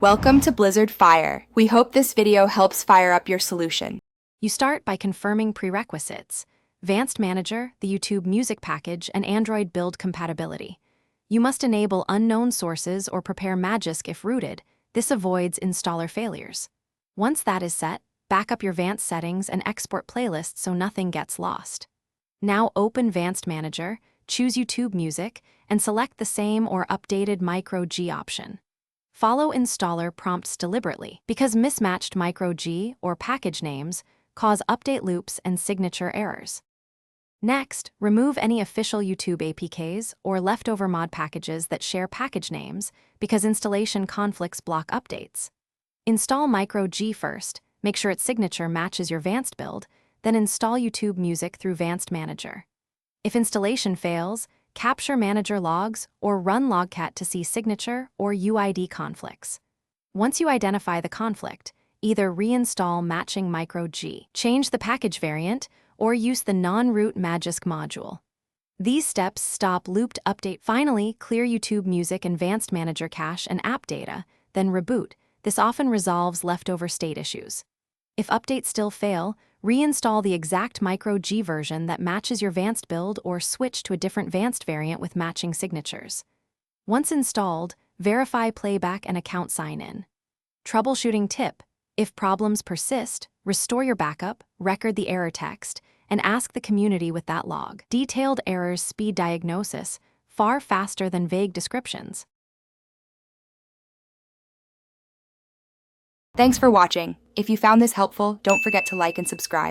Welcome to Blizzard Fire. We hope this video helps fire up your solution. You start by confirming prerequisites: Vanced Manager, the YouTube music package, and Android build compatibility. You must enable unknown sources or prepare Magisk if rooted. This avoids installer failures. Once that is set, back up your Vanced settings and export playlists so nothing gets lost. Now open Vanced Manager, choose YouTube Music, and select the same or updated Micro G option. Follow installer prompts deliberately because mismatched Micro G or package names cause update loops and signature errors. Next, remove any official YouTube APKs or leftover mod packages that share package names because installation conflicts block updates. Install Micro G first, make sure its signature matches your Vanced build, then install YouTube Music through Vanced Manager. If installation fails, capture manager logs or run logcat to see signature or UID conflicts. Once you identify the conflict, either reinstall matching Micro G, change the package variant, or use the non-root Magisk module. These steps stop looped update. Finally, clear YouTube Music and Vanced Manager cache and app data, then reboot. This often resolves leftover state issues. If updates still fail, reinstall the exact Micro G version that matches your Vanced build or switch to a different Vanced variant with matching signatures. Once installed, verify Playback and account sign-in. Troubleshooting tip: if problems persist, restore your backup, record the error text, and ask the community with that log. Detailed errors speed diagnosis far faster than vague descriptions. Thanks for watching. If you found this helpful, don't forget to like and subscribe.